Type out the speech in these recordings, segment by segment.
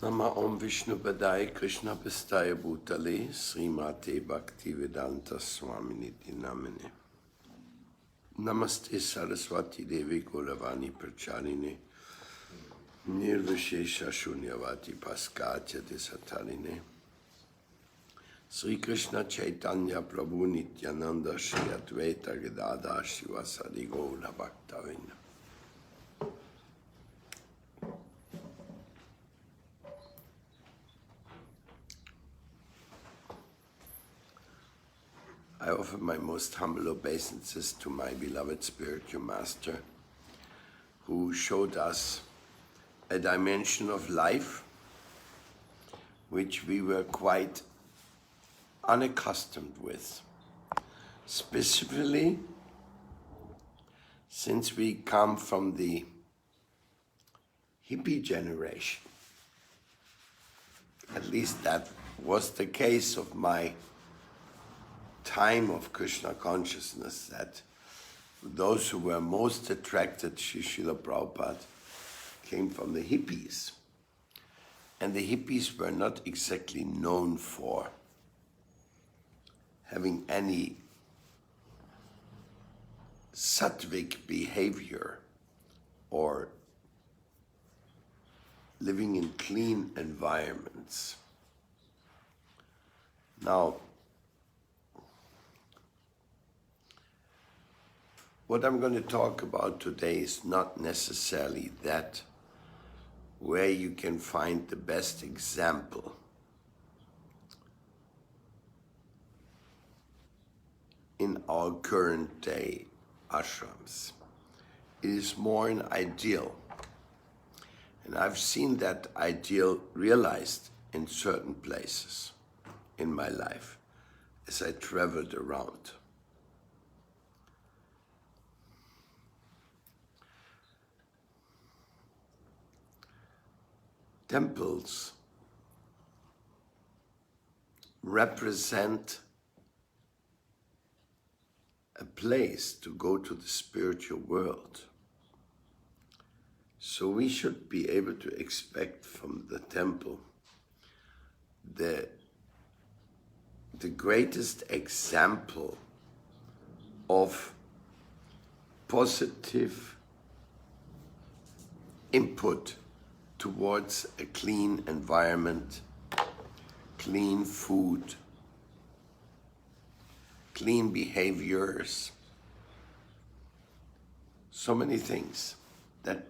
Nama Om Vishnu Padaya Krishna Pistaya Bhutale Srimate Bhaktivedanta Swaminiti Namine Namaste Saraswati Devi Kulavani Pracharine Nirvishesha Shunyavati Paskatya Desatarine Sri Krishna Chaitanya Prabhu Nityananda Shri Advaita Gadadhar Shivasadi Gaura Bhaktavinda. I offer my most humble obeisances to my beloved spiritual master, who showed us a dimension of life which we were quite unaccustomed with, specifically since we come from the hippie generation. At least that was the case of my time of Krishna consciousness, that those who were most attracted to Srila Prabhupada came from the hippies. And the hippies were not exactly known for having any sattvic behavior or living in clean environments. Now, what I'm going to talk about today is not necessarily that where you can find the best example in our current day ashrams. It is more an ideal. And I've seen that ideal realized in certain places in my life as I traveled around. Temples represent a place to go to the spiritual world. So we should be able to expect from the temple the greatest example of positive input towards a clean environment, clean food, clean behaviors, so many things that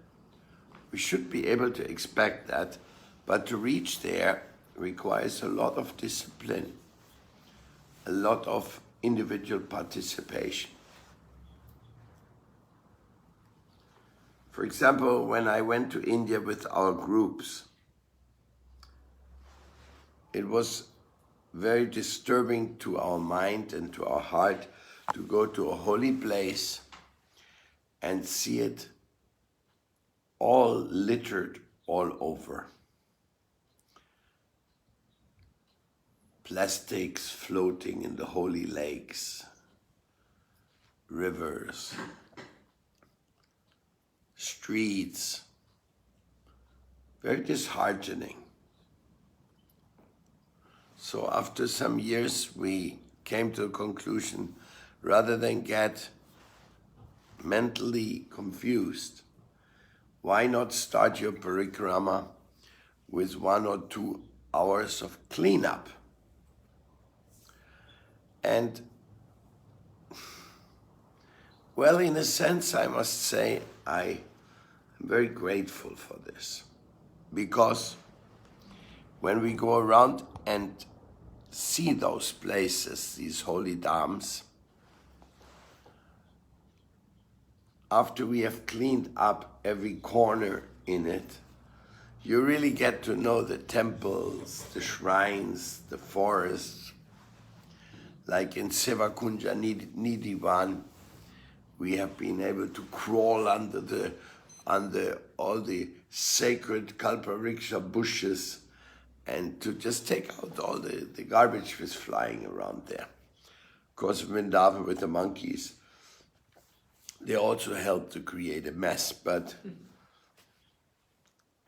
we should be able to expect that, but to reach there requires a lot of discipline, a lot of individual participation. For example, when I went to India with our groups, it was very disturbing to our mind and to our heart to go to a holy place and see it all littered all over. Plastics floating in the holy lakes, rivers, streets, very disheartening. So after some years, we came to a conclusion, rather than get mentally confused, why not start your parikrama with 1 or 2 hours of cleanup? And, well, in a sense, I must say, I am very grateful for this, because when we go around and see those places, these holy dhams, after we have cleaned up every corner in it, you really get to know the temples, the shrines, the forests. Like in Sevakunja Nidivan, we have been able to crawl under all the sacred kalpavriksha bushes and to just take out all the garbage was flying around there. Of course, Vrindavan with the monkeys, they also helped to create a mess, but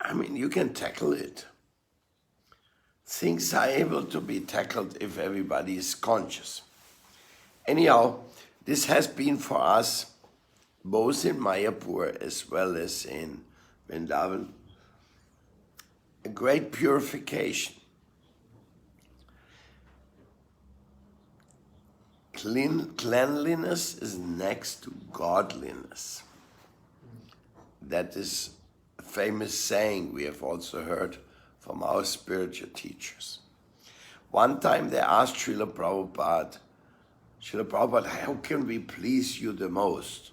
I mean, you can tackle it. things are able to be tackled if everybody is conscious. Anyhow, this has been for us, both in Mayapur as well as in Vrindavan, a great purification. Cleanliness is next to godliness. That is a famous saying we have also heard from our spiritual teachers. One time they asked Srila Prabhupada, how can we please you the most?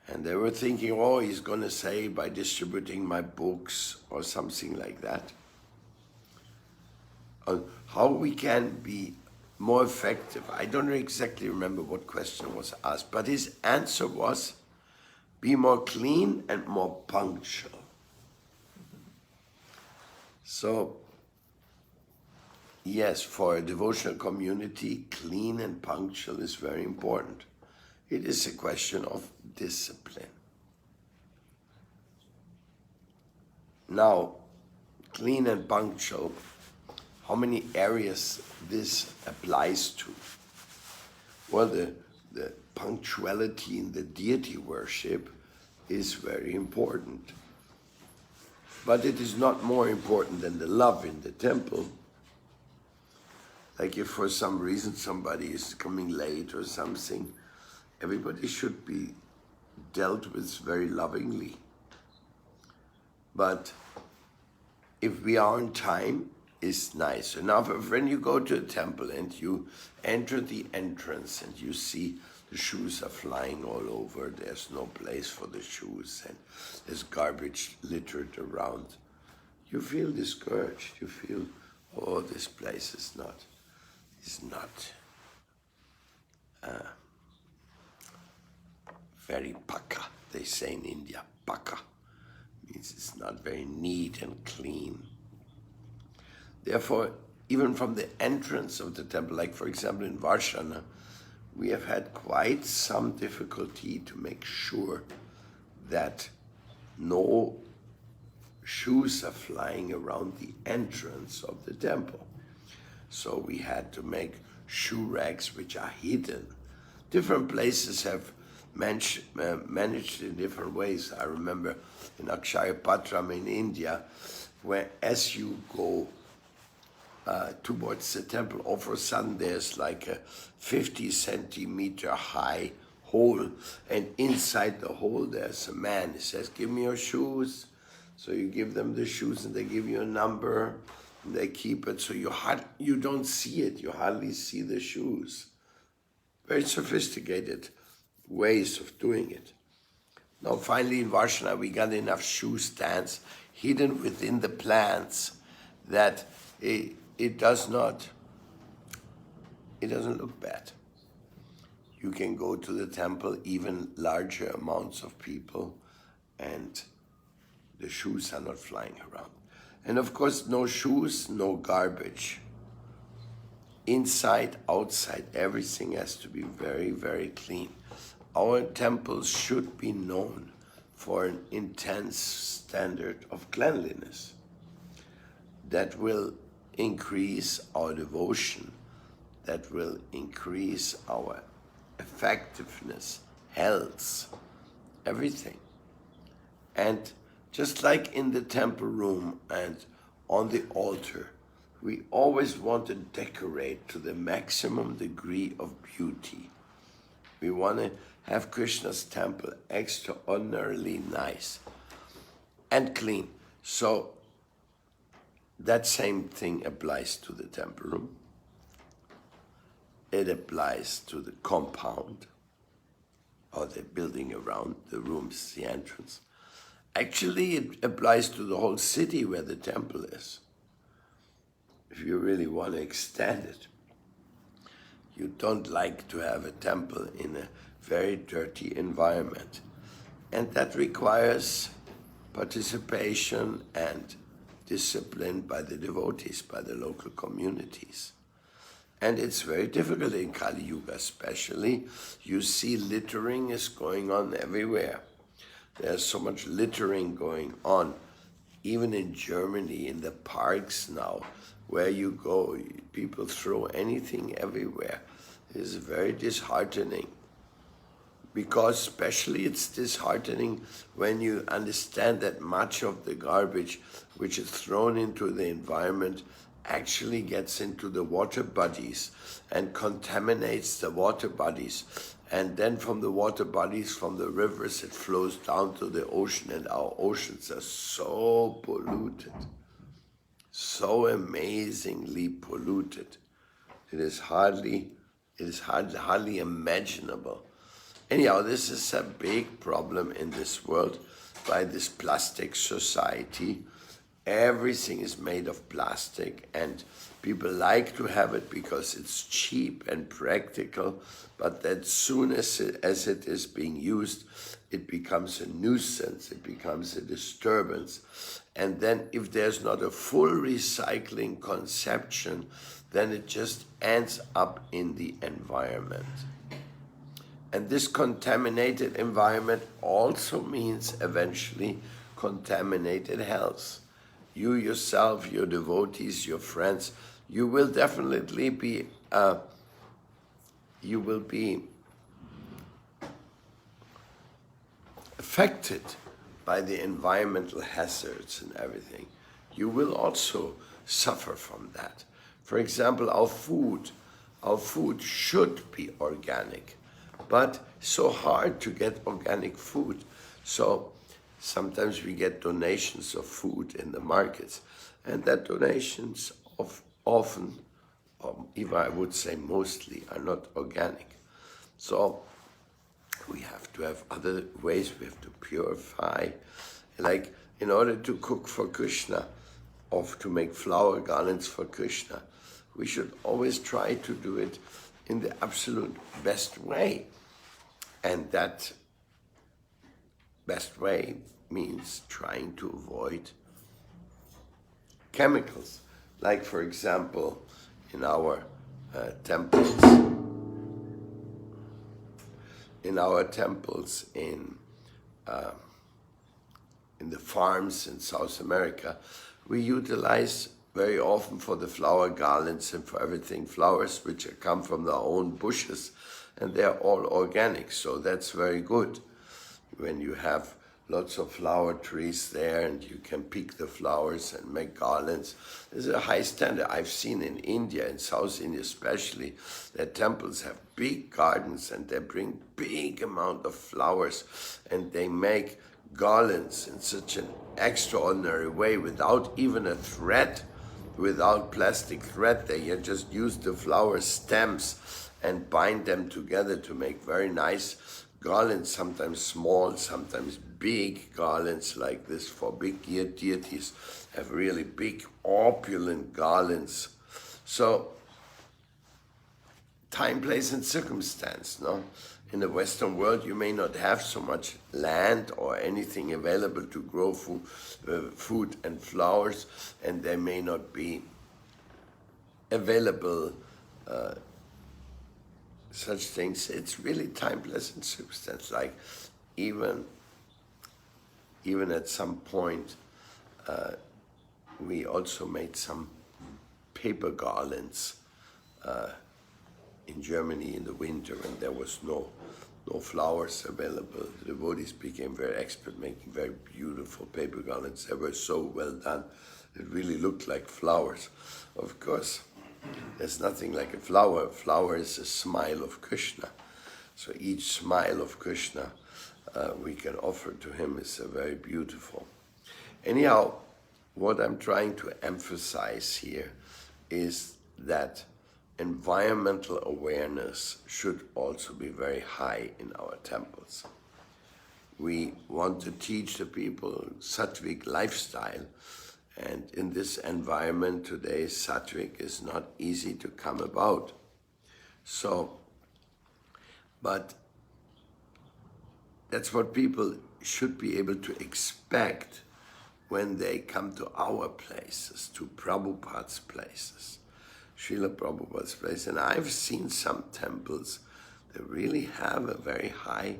And they were thinking, oh, he's going to say by distributing my books or something like that. How we can be more effective. I don't exactly remember what question was asked, but his answer was, be more clean and more punctual. So, yes, for a devotional community, clean and punctual is very important. It is a question of discipline. Now, clean and punctual, how many areas this applies to? Well, the punctuality in the deity worship is very important. But it is not more important than the love in the temple. Like if for some reason somebody is coming late or something, everybody should be dealt with very lovingly. But if we are on time, it's nice. And now when you go to a temple and you enter the entrance and you see the shoes are flying all over, there's no place for the shoes and there's garbage littered around, you feel discouraged. You feel, oh, this place is not very paka. They say in India, paka means it's not very neat and clean. Therefore, even from the entrance of the temple, like for example in Varshana, we have had quite some difficulty to make sure that no shoes are flying around the entrance of the temple. So we had to make shoe racks which are hidden. Different places have managed in different ways. I remember in Akshayapatram in India, where as you go towards the temple, all of a sudden there's like a 50 centimeter high hole, and inside the hole there's a man. He says, give me your shoes. So you give them the shoes and they give you a number and they keep it, so you don't see it, you hardly see the shoes. Very sophisticated ways of doing it. Now finally in Varshana we got enough shoe stands hidden within the plants that it doesn't look bad. You can go to the temple, even larger amounts of people, and the shoes are not flying around. And of course, no shoes, no garbage. Inside, outside, everything has to be very, very clean. Our temples should be known for an intense standard of cleanliness that will increase our devotion, that will increase our effectiveness, health, everything. And just like in the temple room and on the altar, we always want to decorate to the maximum degree of beauty. We want to have Krishna's temple extraordinarily nice and clean. So that same thing applies to the temple room. It applies to the compound or the building around the rooms, the entrance. Actually, it applies to the whole city where the temple is. If you really want to extend it. You don't like to have a temple in a very dirty environment. And that requires participation and discipline by the devotees, by the local communities. And it's very difficult in Kali Yuga especially. You see littering is going on everywhere. There's so much littering going on even in Germany, in the parks now, where you go, people throw anything everywhere. It's very disheartening. Because especially it's disheartening when you understand that much of the garbage which is thrown into the environment actually gets into the water bodies and contaminates the water bodies. And then from the water bodies, from the rivers, it flows down to the ocean, and our oceans are so polluted, so amazingly polluted. It is hardly imaginable. Anyhow, this is a big problem in this world by this plastic society. Everything is made of plastic, and people like to have it because it's cheap and practical, but as soon as it is being used, it becomes a nuisance, it becomes a disturbance. And then if there's not a full recycling conception, then it just ends up in the environment. And this contaminated environment also means eventually contaminated health. You yourself, your devotees, your friends, you will definitely be affected by the environmental hazards and everything. You will also suffer from that. For example, our food should be organic, but so hard to get organic food. So sometimes we get donations of food in the markets, and that donations often, even I would say mostly, are not organic. So we have to have other ways. We have to purify. Like in order to cook for Krishna, or to make flower garlands for Krishna, we should always try to do it in the absolute best way. And that best way means trying to avoid chemicals. Like, for example, in our temples, in the farms in South America, we utilize very often for the flower garlands and for everything flowers which come from their own bushes, and they're all organic, so that's very good. When you have lots of flower trees there and you can pick the flowers and make garlands, there's a high standard. I've seen in India, in South India especially, that temples have big gardens and they bring big amount of flowers and they make garlands in such an extraordinary way without even a thread, without plastic thread. They just use the flower stems and bind them together to make very nice garlands, sometimes small, sometimes big garlands like this for big deities, have really big opulent garlands. So time, place and circumstance, no? In the Western world, you may not have so much land or anything available to grow food and flowers, and there may not be available such things. It's really time, place and circumstance. Like even at some point, we also made some paper garlands in Germany in the winter when there was no flowers available. The devotees became very expert making very beautiful paper garlands. They were so well done. It really looked like flowers. Of course, there's nothing like a flower. A flower is a smile of Krishna. So each smile of Krishna we can offer to him is very beautiful. Anyhow, what I'm trying to emphasize here is that environmental awareness should also be very high in our temples. We want to teach the people sattvic lifestyle, and in this environment today, sattvic is not easy to come about. So, but that's what people should be able to expect when they come to our places, to Prabhupada's places, Srila Prabhupada's place. And I've seen some temples that really have a very high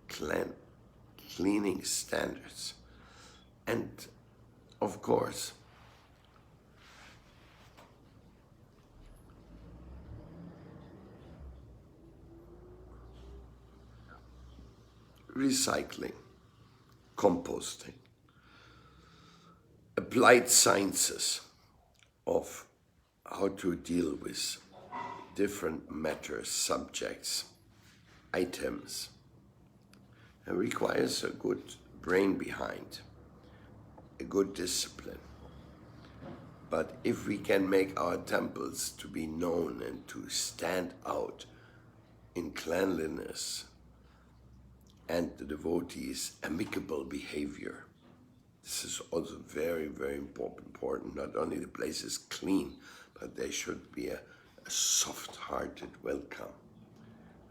cleaning standards. And of course, recycling, composting, applied sciences of how to deal with different matters, subjects, items. It requires a good brain behind, a good discipline. But if we can make our temples to be known and to stand out in cleanliness and the devotees' amicable behavior, this is also very, very important. Not only the place is clean, but there should be a soft-hearted welcome.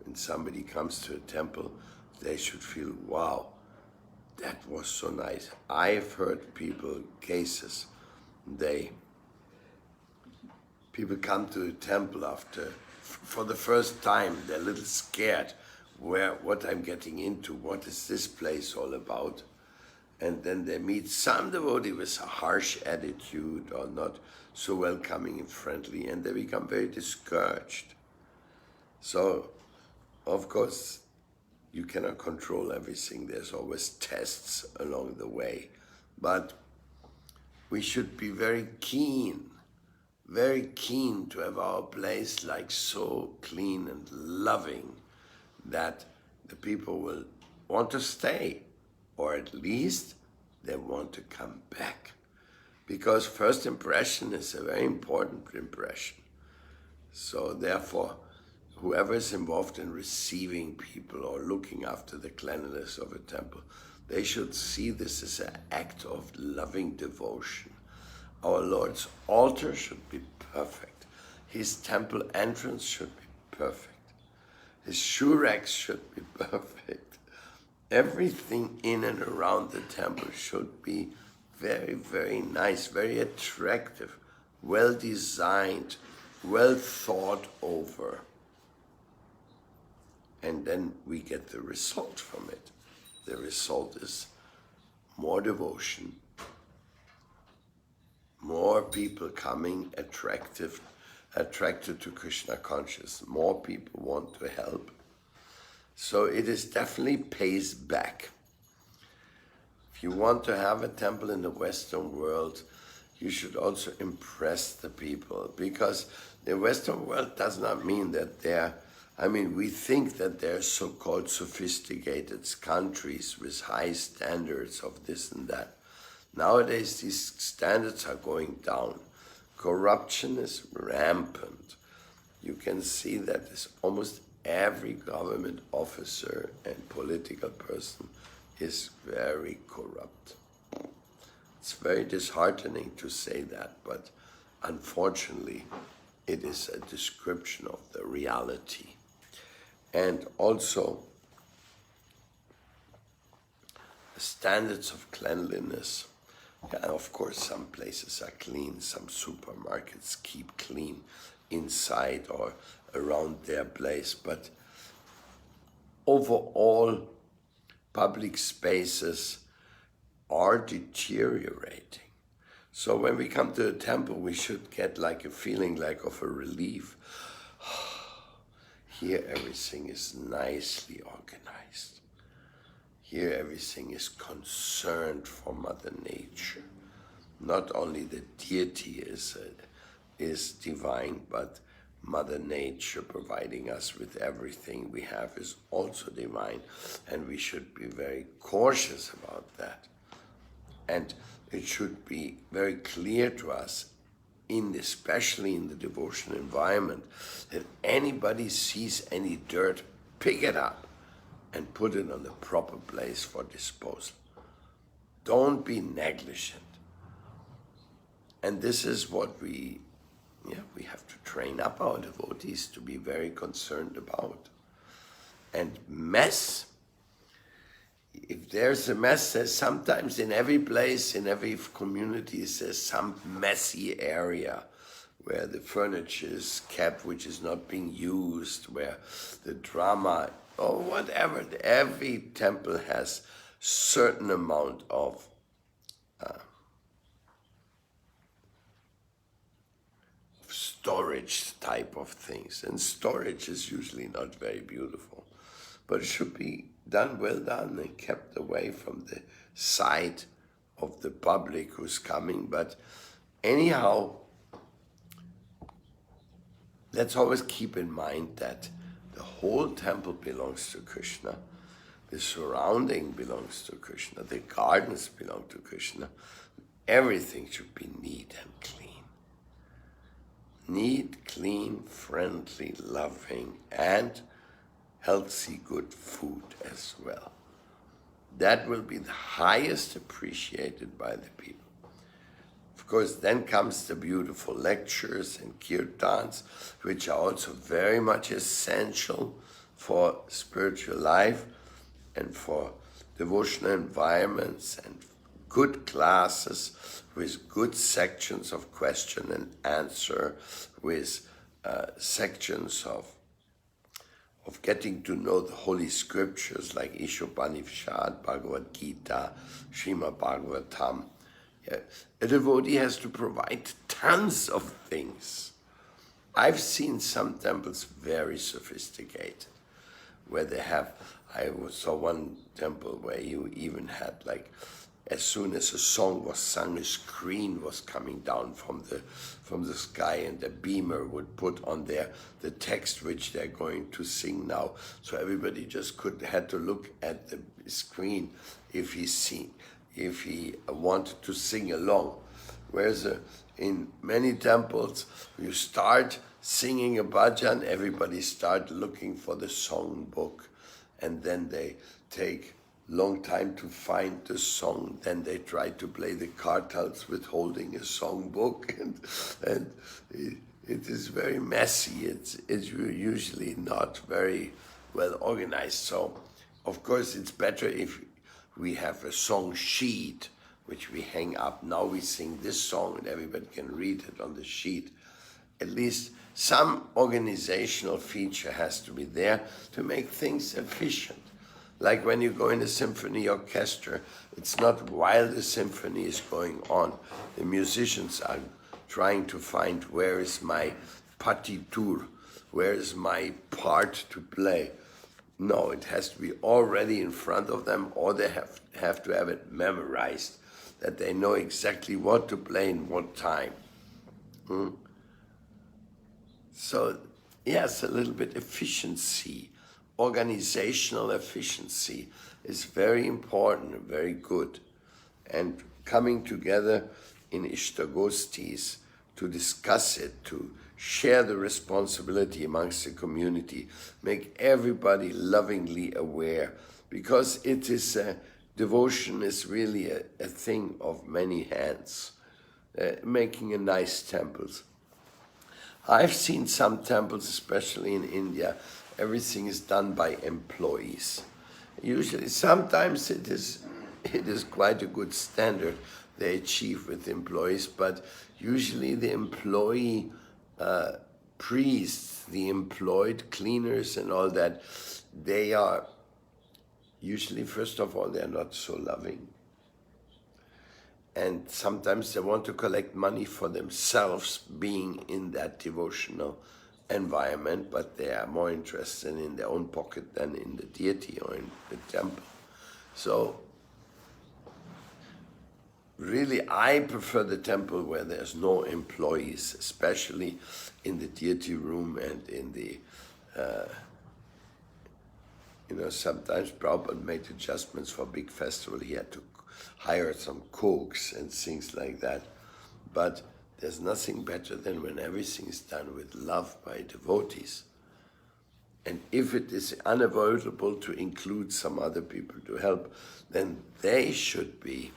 When somebody comes to a temple, they should feel, wow, that was so nice. I've heard cases, people come to the temple for the first time, they're a little scared what I'm getting into, what is this place all about? And then they meet some devotee with a harsh attitude or not so welcoming and friendly, and they become very discouraged. So, of course, you cannot control everything. There's always tests along the way. But we should be very keen to have our place like so clean and loving that the people will want to stay, or at least they want to come back. Because first impression is a very important impression. So therefore, whoever is involved in receiving people or looking after the cleanliness of a temple, they should see this as an act of loving devotion. Our Lord's altar should be perfect. His temple entrance should be perfect. His shoe racks should be perfect. Everything in and around the temple should be very, very nice, very attractive, well designed, well thought over. And then we get the result from it. The result is more devotion, more people coming attracted to Krishna consciousness, more people want to help. So it is definitely pays back. If you want to have a temple in the Western world, you should also impress the people, because the Western world does not mean that we think that they're so-called sophisticated countries with high standards of this and that. Nowadays, these standards are going down. Corruption is rampant. You can see that almost every government officer and political person is very corrupt. It's very disheartening to say that, but unfortunately, it is a description of the reality. And also, the standards of cleanliness. Yeah, of course, some places are clean, some supermarkets keep clean inside or around their place, but overall, public spaces are deteriorating. So when we come to the temple, we should get like a feeling like of a relief. Here everything is nicely organized. Here everything is concerned for Mother Nature. Not only the deity is divine, but Mother Nature providing us with everything we have is also divine, and we should be very cautious about that. And it should be very clear to us, especially in the devotional environment, that anybody sees any dirt, pick it up and put it on the proper place for disposal. Don't be negligent. And this is what we have to train up our devotees to be very concerned about. And mess, if there's a mess, there's sometimes in every place, in every community, there's some messy area where the furniture is kept, which is not being used, where the drama, or whatever. Every temple has certain amount of storage type of things. And storage is usually not very beautiful, but it should be well done and kept away from the sight of the public who's coming. But anyhow, let's always keep in mind that the whole temple belongs to Krishna. The surrounding belongs to Krishna. The gardens belong to Krishna. Everything should be neat and clean. Neat, clean, friendly, loving, and healthy, good food as well. That will be the highest appreciated by the people. Of course, then comes the beautiful lectures and kirtans, which are also very much essential for spiritual life and for devotional environments, and good classes with good sections of question and answer, with sections of getting to know the holy scriptures like Ishopanishad, Bhagavad Gita, Srimad Bhagavatam. A devotee has to provide tons of things. I've seen some temples very sophisticated, where they have, I saw one temple where you even had, like, as soon as a song was sung, a screen was coming down from the sky, and the beamer would put on there the text which they're going to sing now. So everybody just had to look at the screen if he wanted to sing along. Whereas in many temples, you start singing a bhajan, everybody start looking for the song book, and then they take long time to find the song. Then they try to play the kartals with holding a song book, and it is very messy. It's usually not very well organized. So, of course, it's better if we have a song sheet which we hang up. Now we sing this song, and everybody can read it on the sheet. At least some organizational feature has to be there to make things efficient. Like when you go in a symphony orchestra, it's not while the symphony is going on. The musicians are trying to find, where is my partitur, where is my part to play. No, it has to be already in front of them, or they have to have it memorized, that they know exactly what to play in what time. So, yes, a little bit efficiency. Organizational efficiency is very important and very good. And coming together in Ishtagostis to discuss it, to share the responsibility amongst the community, make everybody lovingly aware, because it is devotion is really a thing of many hands, making a nice temples. I've seen some temples, especially in India, everything is done by employees. Usually, sometimes it is quite a good standard they achieve with employees, but usually the employee priests, the employed cleaners and all that, they are usually, first of all, they're not so loving. And sometimes they want to collect money for themselves being in that devotional environment, but they are more interested in their own pocket than in the deity or in the temple. So really, I prefer the temple where there's no employees, especially in the deity room and in the, sometimes Prabhupada made adjustments for a big festival. He had to hire some cooks and things like that. But there's nothing better than when everything is done with love by devotees. And if it is unavoidable to include some other people to help, then they should be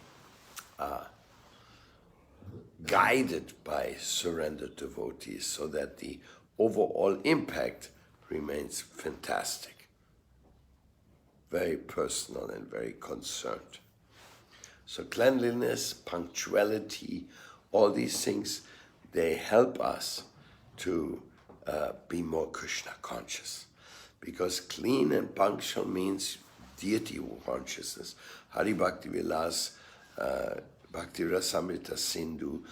guided by surrendered devotees so that the overall impact remains fantastic, very personal and very concerned. So cleanliness, punctuality, all these things, they help us to be more Krishna conscious. Because clean and punctual means deity consciousness. Hari Bhakti Vilas, Bhakti Rasamrita Sindhu,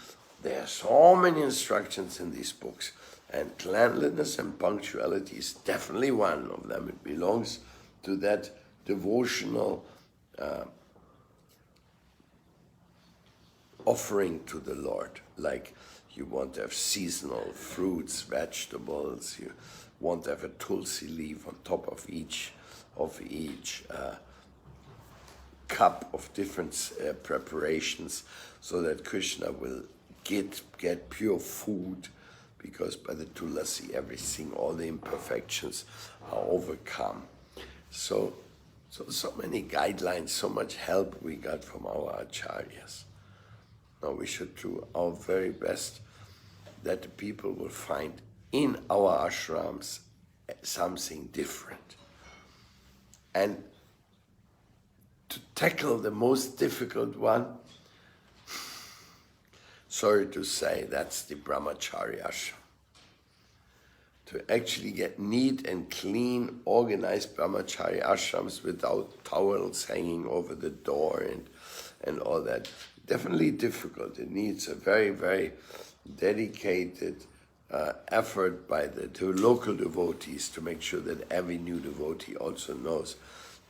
There are so many instructions in these books, and cleanliness and punctuality is definitely one of them. It belongs to that devotional offering to the Lord. Like you want to have seasonal fruits, vegetables. You want to have a tulsi leaf on top of each cup of different preparations, so that Krishna will get pure food, because by the tulasi everything, all the imperfections are overcome. So many guidelines, so much help we got from our acharyas. Now we should do our very best that the people will find in our ashrams something different. And to tackle the most difficult one, sorry to say, that's the brahmachari ashram. To actually get neat and clean, organized brahmachari ashrams without towels hanging over the door and all that. Definitely difficult. It needs a very, very dedicated effort by the local devotees to make sure that every new devotee also knows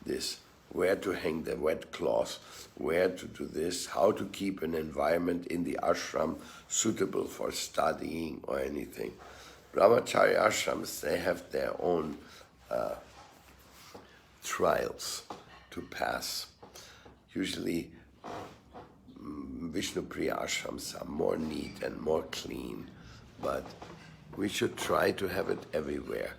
this, where to hang the wet cloth, where to do this, how to keep an environment in the ashram suitable for studying or anything. Brahmachari ashrams, they have their own trials to pass. Usually Vishnupriya ashrams are more neat and more clean, but we should try to have it everywhere,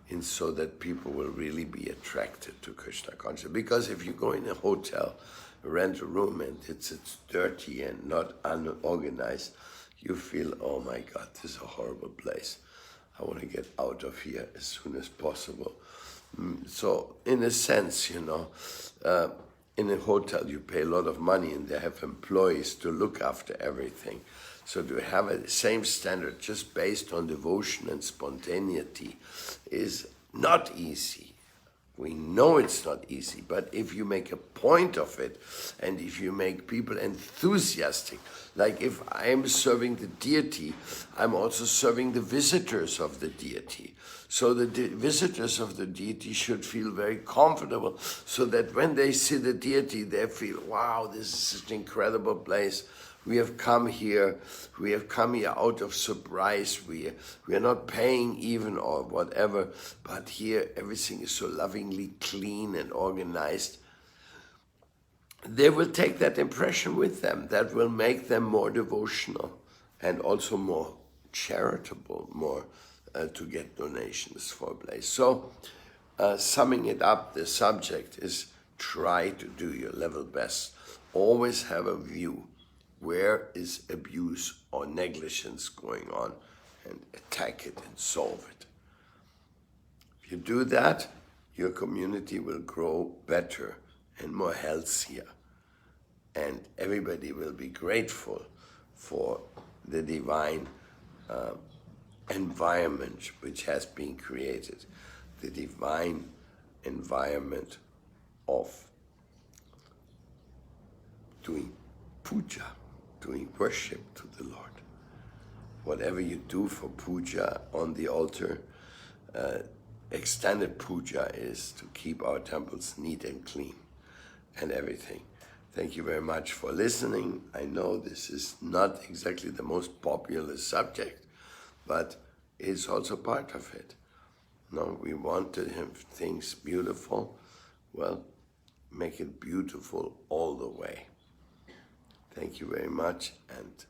and so that people will really be attracted to Krishna consciousness. Because if you go in a hotel, rent a room, and it's dirty and not unorganized, you feel, oh my God, this is a horrible place. I want to get out of here as soon as possible. So in a sense, in a hotel you pay a lot of money and they have employees to look after everything. So to have a same standard just based on devotion and spontaneity is not easy. We know it's not easy, but if you make a point of it, and if you make people enthusiastic, like if I'm serving the deity, I'm also serving the visitors of the deity. So the visitors of the deity should feel very comfortable, so that when they see the deity, they feel, wow, this is such an incredible place. We have come here out of surprise. We are not paying even or whatever, but here everything is so lovingly clean and organized. They will take that impression with them. That will make them more devotional and also more charitable, more to get donations for a place. So, summing it up, the subject is try to do your level best. Always have a view. Where is abuse or negligence going on, and attack it and solve it. If you do that, your community will grow better and more healthier, and everybody will be grateful for the divine environment which has been created, the divine environment of doing puja, doing worship to the Lord. Whatever you do for puja on the altar, extended puja is to keep our temples neat and clean and everything. Thank you very much for listening. I know this is not exactly the most popular subject, but it's also part of it. No, we want to have things beautiful. Well, make it beautiful all the way. Thank you very much, and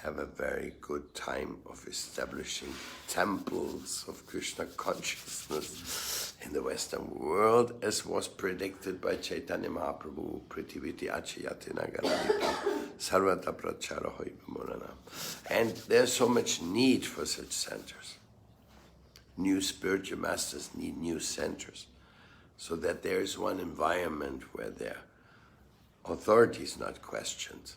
have a very good time of establishing temples of Krishna consciousness in the Western world, as was predicted by Chaitanya Mahaprabhu, Prithiviti Achayate Nagaralika, Sarvata Prachara Hoiva Morana. And there's so much need for such centers. New spiritual masters need new centers, so that there is one environment where their authority is not questioned.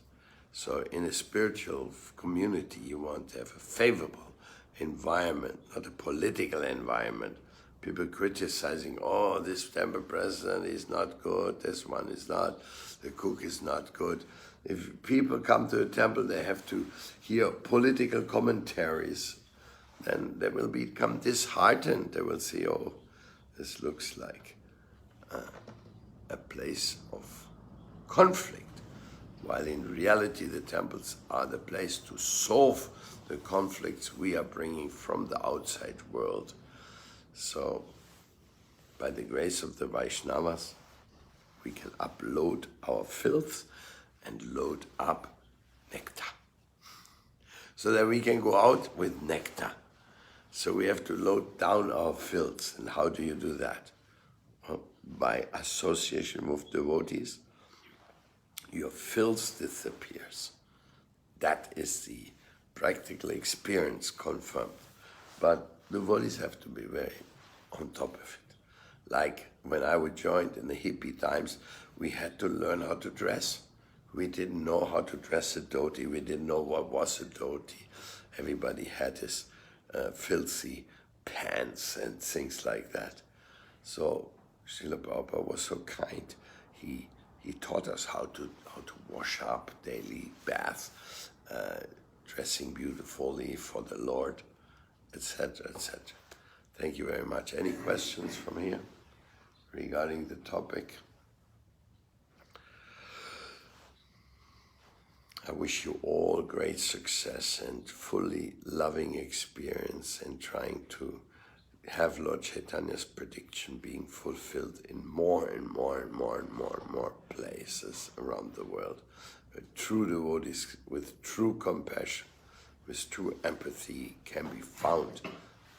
So in a spiritual community, you want to have a favorable environment, not a political environment. People criticizing, oh, this temple president is not good, this one is not, the cook is not good. If people come to a temple, they have to hear political commentaries. Then they will become disheartened. They will say, oh, this looks like a place of conflict. While in reality, the temples are the place to solve the conflicts we are bringing from the outside world. So, by the grace of the Vaishnavas, we can upload our filth and load up nectar, so that we can go out with nectar. So we have to load down our filth. And how do you do that? Well, by association with devotees, your filth disappears. That is the practical experience confirmed. But devotees have to be very on top of it. Like when I was joined in the hippie times, we had to learn how to dress. We didn't know how to dress a dhoti. We didn't know what was a dhoti. Everybody had his filthy pants and things like that. So Srila Prabhupada was so kind. He taught us how to wash up, daily bath, dressing beautifully for the Lord, etc., etc. Thank you very much. Any questions from here regarding the topic? I wish you all great success and fully loving experience in trying to have Lord Chaitanya's prediction being fulfilled in more and more and more and more and more places around the world. Where true devotees with true compassion, with true empathy can be found,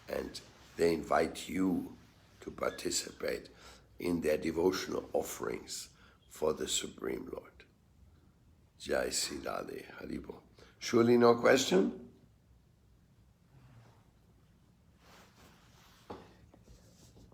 and they invite you to participate in their devotional offerings for the Supreme Lord. Jai Sri Radhe, Haribo. Surely no question?